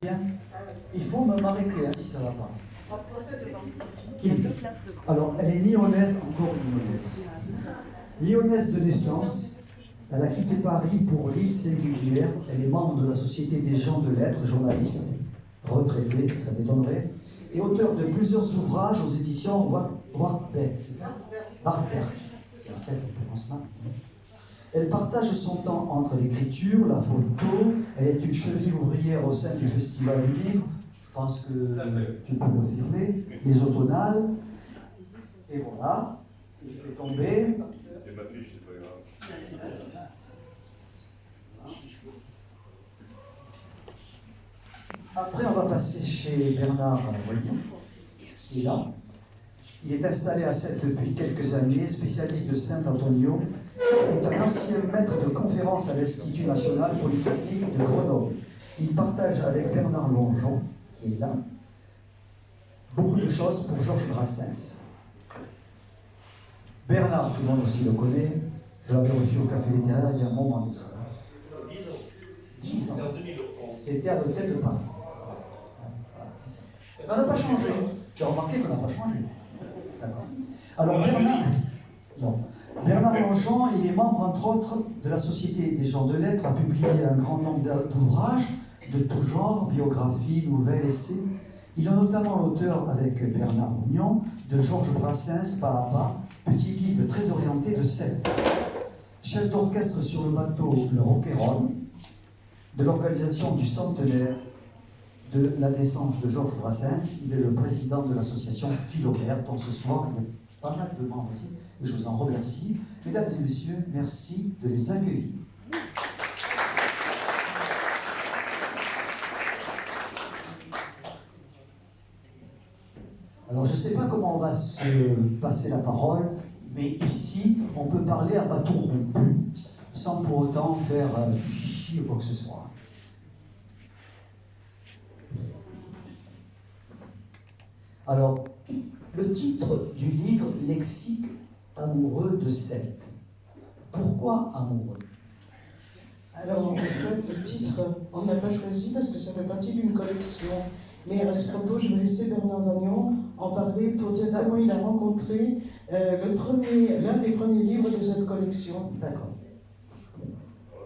Bien. Il faut me m'arrêter hein, si ça ne va pas. Qui? Alors, elle est lyonnaise, encore lyonnaise. Lyonnaise de naissance, elle a quitté Paris pour l'île singulière. Elle est membre de la Société des gens de lettres, journaliste, retraitée, ça m'étonnerait, et auteur de plusieurs ouvrages aux éditions Wartberg, c'est ça? Wartberg, c'est un set on prononce mal. Elle partage son temps entre l'écriture, la photo, elle est une cheville ouvrière au sein du Festival du Livre, je pense que tu peux l'affirmer, les automnales, et voilà, il fait tomber. C'est ma fiche, c'est pas grave. Après, on va passer chez Bernard Voyon, qui est là. Il est installé à Sète depuis quelques années, spécialiste de Saint-Antonio, est un ancien maître de conférences à l'Institut national polytechnique de Grenoble. Il partage avec Bernard Longeon, qui est là, beaucoup de choses pour Georges Brassens. Bernard, tout le monde aussi le connaît, je l'avais reçu au Café littéraire il y a un moment de ça. 10 ans. C'était à l'hôtel de Paris. Voilà, c'est ça. Mais on n'a pas changé. Tu as remarqué qu'on n'a pas changé. D'accord. Alors Bernard Longeon, il est membre entre autres de la Société des gens de lettres, a publié un grand nombre d'ouvrages de tout genre, biographies, nouvelles, essais. Il est notamment l'auteur avec Bernard Ognon de Georges Brassens, Pas à pas, petit guide très orienté de Sète. Chef d'orchestre sur le bateau Le Roqueron, de l'organisation du centenaire de la naissance de Georges Brassens. Il est le président de l'association Philomère, dont ce soir il y a pas mal de membres ici, et je vous en remercie. Mesdames et messieurs, merci de les accueillir. Alors je ne sais pas comment on va se passer la parole, mais ici, on peut parler à bâton rompu, sans pour autant faire du chichi ou quoi que ce soit. Alors, le titre du livre, Lexique amoureux de Sète. Pourquoi amoureux? Alors, en fait, le titre, on n'a pas choisi parce que ça fait partie d'une collection. Mais à ce propos, je vais laisser Bernard Vagnon en parler pour dire comment il a rencontré l'un des premiers livres de cette collection. D'accord.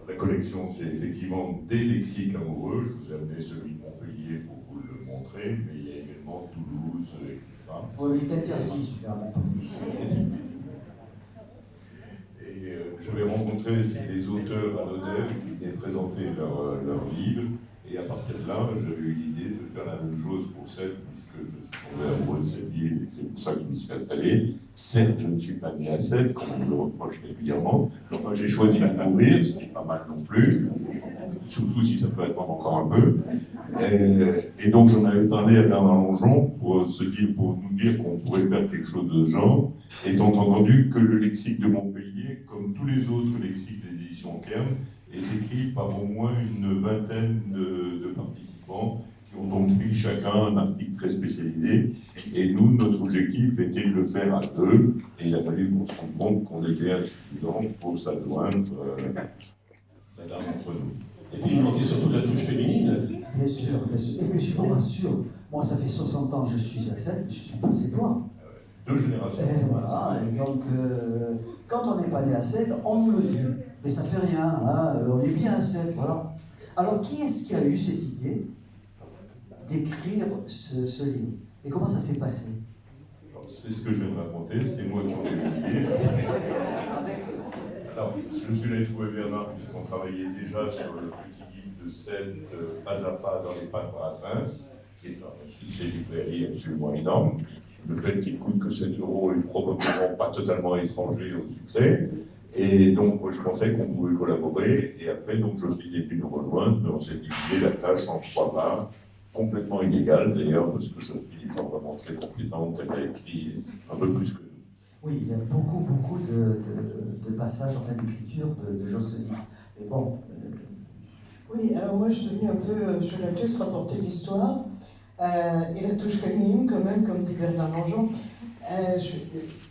La collection, c'est effectivement des lexiques amoureux. Je vous ai amené celui de Montpellier pour vous le montrer, mais il y a également Toulouse, etc. Oui, il est interdit celui-là à Montpellier. Et j'avais rencontré les auteurs à l'hôtel qui venaient présenter leurs livres. Et à partir de là, j'avais eu l'idée de faire la même chose pour Sète, puisque je suis tombé amoureux de cette ville, et c'est pour ça que je m'y suis installé. Certes, je ne suis pas né à Sète, comme on me le reproche régulièrement, mais enfin, j'ai choisi de mourir, ce qui n'est pas mal non plus, surtout si ça peut être encore un peu. Et donc, j'en avais parlé à Bernard Longeon pour nous dire qu'on pourrait faire quelque chose de ce genre, étant entendu que le lexique de Montpellier, comme tous les autres lexiques des éditions Kern, est écrit par au moins une vingtaine de participants qui ont donc pris chacun un article très spécialisé. Et nous, notre objectif était de le faire à deux, et il a fallu qu'on se rende compte qu'on était insuffisant pour s'adjoindre madame entre nous. Et puis il manquait surtout la touche féminine. Bien sûr, bien sûr. Et puis je vous rassure, moi ça fait 60 ans que je suis à Sète, je suis passé toi. Deux générations. Et voilà, et donc quand on n'est pas né à Sète, on nous le dit. Mais ça fait rien, hein, on est bien à Sète, voilà. Alors qui est-ce qui a eu cette idée d'écrire ce livre? Et comment ça s'est passé? C'est ce que je viens de raconter, c'est moi qui en ai eu l'idée. Alors, je suis allé trouver Bernard, puisqu'on travaillait déjà sur le petit guide de Sète, pas à pas dans les pas de Brassens, qui est un succès librairie absolument énorme. Le fait qu'il coûte que 7 € est probablement pas totalement étranger au succès. Et donc, je pensais qu'on pouvait collaborer. Et après, donc, Jocelyne est venue nous rejoindre, mais on s'est divisé la tâche en 3 parts, complètement inégales d'ailleurs, parce que Jocelyne est vraiment très compétente, elle a écrit un peu plus que nous. Oui, il y a beaucoup de passages, en fait, d'écriture de Jocelyne. Mais bon... Oui, alors moi je suis venue un peu, je vais juste rapporter l'histoire. Et la touche féminine, quand même, comme dit Bernard Longeon.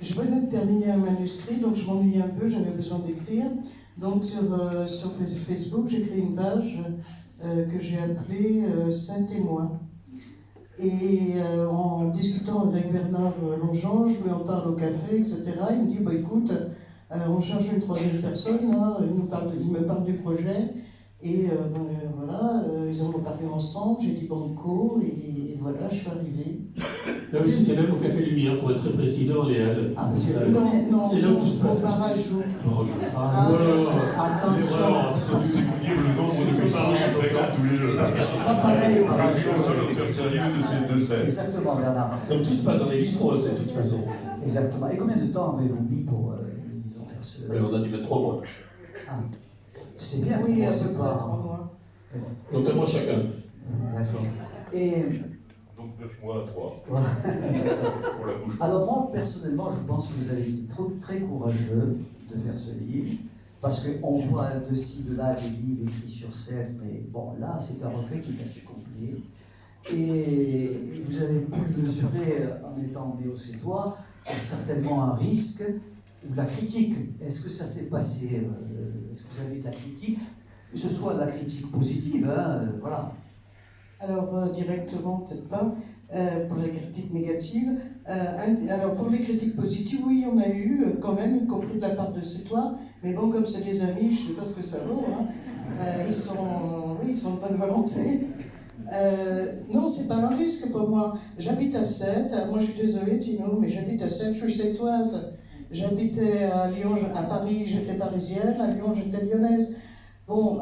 Je venais de terminer un manuscrit, donc je m'ennuyais un peu, j'avais besoin d'écrire. Donc sur Facebook, j'ai créé une page que j'ai appelé Saint-Témoin. Et en discutant avec Bernard Longjean, je lui en parle au café, etc. Il me dit, bah, écoute, on cherche une troisième personne, là. Il me parle du projet, et voilà, ils en ont parlé ensemble, j'ai dit banco, et voilà, je suis arrivée. Ah oui, c'était même au Café Lumière, pour être très précis, dans les Halles. Ah, parce que c'est là où tout se passe. Au Barajou. Attention, C'est vous dire le nombre de personnes qui fréquentent tous les deux. parce que c'est pas pareil au La Barajou. chose à l'auteur sérieux de ces deux scènes. Exactement, Bernard. Donc tout se passe dans les bistrots, de toute façon. Exactement. Et combien de temps avez-vous mis pour disons, faire ce... On a dû mettre 3 mois. Ah, c'est bien, Oui, à c'est peu près 3 mois. Donc un mois chacun. D'accord. Et Donc 9 mois à 3 voilà. pour la bouche. Alors moi, personnellement, je pense que vous avez été très courageux de faire ce livre, parce qu'on voit de ci, de là des livres écrits sur scène, mais bon, là, c'est un recueil qui est assez complet. Et vous avez pu mesurer, en étant néo-sétois, qu'il y a certainement un risque, ou de la critique. Est-ce que ça s'est passé est-ce que vous avez de la critique, que ce soit de la critique positive, hein, voilà. Alors, directement, peut-être pas, pour les critiques négatives. Alors, pour les critiques positives, oui, on a eu quand même, y compris de la part de Sétois, mais bon, comme c'est des amis, je ne sais pas ce que ça vaut, hein. Ils sont de bonne volonté. Non, c'est pas un risque pour moi. J'habite à Sète, moi je suis désolée Tino, mais j'habite à Sète, je suis sétoise. J'habitais à Lyon, à Paris, j'étais parisienne, à Lyon, j'étais lyonnaise. Bon,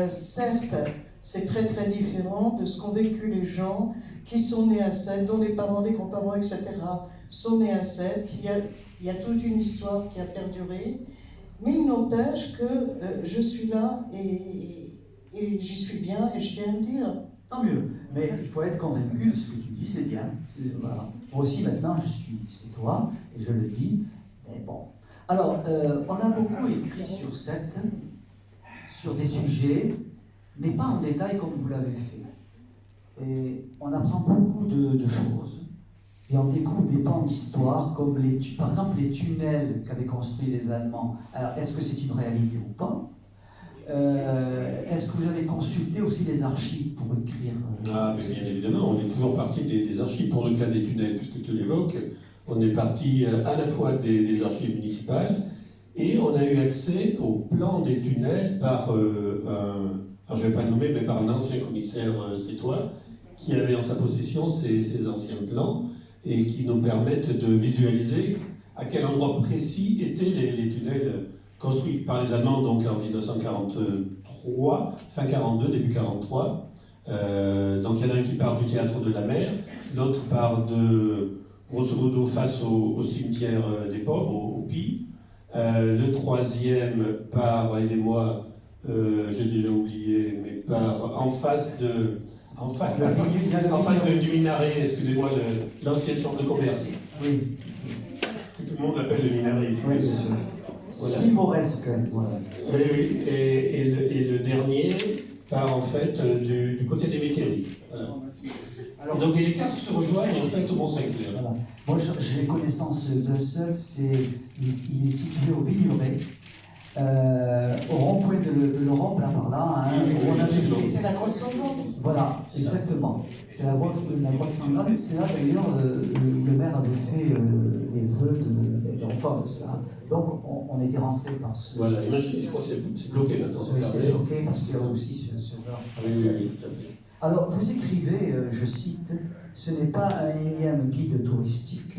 certes, c'est très différent de ce qu'ont vécu les gens qui sont nés à Sète, dont les parents, les grands-parents, etc. sont nés à Sète, il y a toute une histoire qui a perduré. Mais il n'empêche que je suis là et j'y suis bien et je tiens à le dire. Tant mieux, mais il faut être convaincu de ce que tu dis, c'est bien. Voilà. Moi aussi, maintenant, je suis sétois, et je le dis, mais bon. Alors, on a beaucoup écrit sur Sète, sur des sujets, mais pas en détail comme vous l'avez fait. Et on apprend beaucoup de choses, et on découvre des pans d'histoire, comme par exemple les tunnels qu'avaient construits les Allemands. Alors, est-ce que c'est une réalité ou pas ? Est-ce que vous avez consulté aussi les archives pour écrire Ah, mais bien évidemment, on est toujours parti des archives. Pour le cas des tunnels, puisque tu l'évoques, on est parti à la fois des archives municipales et on a eu accès au plan des tunnels par alors je ne vais pas le nommer, mais par un ancien commissaire sétois qui avait en sa possession ces anciens plans et qui nous permettent de visualiser à quel endroit précis étaient les tunnels construit par les Allemands donc en 1943, fin 42, début 43. Donc il y en a un qui part du théâtre de la mer, l'autre part de, grosso modo, face au cimetière des pauvres, au Pi. Le troisième part, aidez-moi, j'ai déjà oublié, mais part en face du minaret, excusez-moi, l'ancienne chambre de commerce. Oui. Que tout le monde appelle le minaret ici. Oui, bien sûr. Voilà. Timoresque, voilà. Et le dernier part en fait du côté des Méqueries. Voilà. Alors, donc les quatre se rejoignent en fait au Mont-Saint-Clair. Voilà. Moi j'ai connaissance d'un seul, il est situé au Vignoret, au rond-point de l'Europe, là par là. Hein, on a fait... C'est la grotte sanglante. Voilà, exactement. C'est la grotte sanglante. C'est là d'ailleurs le maire avait fait les vœux des enfants de cela. Donc on était rentré par ce. Voilà, je crois que c'est bloqué maintenant. Oui, c'est bloqué parce qu'il y a aussi ce genre. Oui, tout à fait. Alors vous écrivez, je cite, ce n'est pas un énième guide touristique,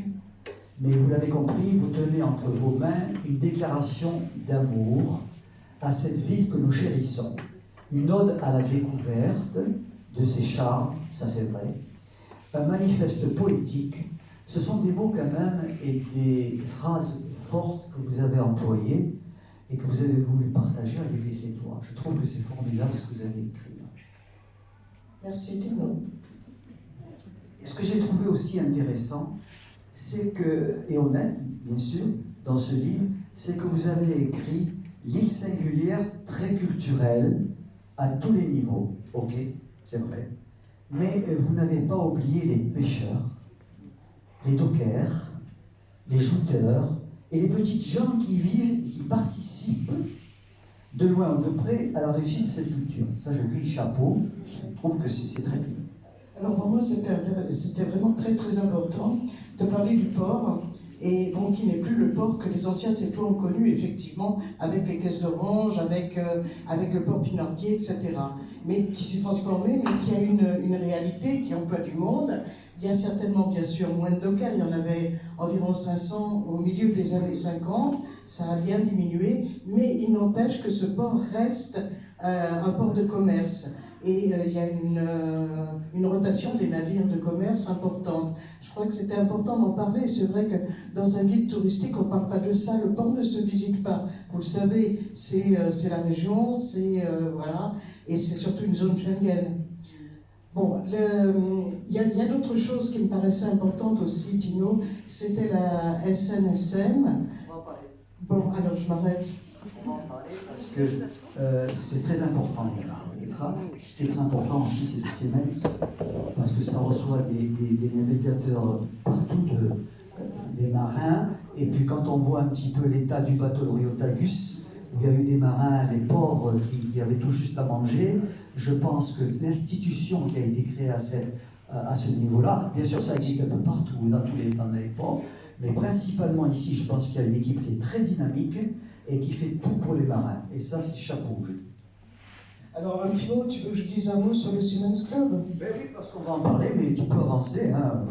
mais vous l'avez compris, vous tenez entre vos mains une déclaration d'amour à cette ville que nous chérissons. Une ode à la découverte de ses charmes, ça c'est vrai. Un manifeste poétique, ce sont des mots quand même et des phrases fortes que vous avez employées et que vous avez voulu partager avec les Sétois. Je trouve que c'est formidable ce que vous avez écrit. Merci Tino. Et ce que j'ai trouvé aussi intéressant, c'est que, et honnête bien sûr, dans ce livre, c'est que vous avez écrit l'île singulière très culturelle à tous les niveaux, ok, c'est vrai, mais vous n'avez pas oublié les pêcheurs, les dockers, les jouteurs et les petites gens qui vivent et qui participent de loin ou de près à la réussite de cette culture. Ça, je crie chapeau, je trouve que c'est très bien. Alors pour moi, c'était vraiment très très important de parler du port, et bon, qui n'est plus le port que les anciens Sétois ont connu, effectivement, avec les caisses d'orange, avec le port Pinardier, etc. Mais qui s'est transformé, mais qui a une réalité, qui emploie du monde. Il y a certainement, bien sûr, moins de dockers. Il y en avait environ 500 au milieu des années 50. Ça a bien diminué, mais il n'empêche que ce port reste un port de commerce. Et il y a une rotation des navires de commerce importante. Je crois que c'était important d'en parler. C'est vrai que dans un guide touristique, on ne parle pas de ça. Le port ne se visite pas. Vous le savez, c'est la région, voilà, et c'est surtout une zone Schengen. Bon, il y a d'autres choses qui me paraissaient importantes aussi, Tino. C'était la SNSM. Bon, alors je m'arrête. Parce que c'est très important. Ça, ce qui est très important aussi, c'est le Siemens, parce que ça reçoit des navigateurs partout, des marins, et puis quand on voit un petit peu l'état du bateau de Riotagus, où il y a eu des marins, les pauvres, qui avaient tout juste à manger, je pense que l'institution qui a été créée à ce niveau-là, bien sûr ça existe un peu partout, dans tous les ports, mais principalement ici, je pense qu'il y a une équipe qui est très dynamique et qui fait tout pour les marins, et ça c'est chapeau, je dis. Alors, un petit mot, tu veux que je dise un mot sur le Siemens Club? Ben oui, parce qu'on va en parler, mais tu peux avancer. Hein.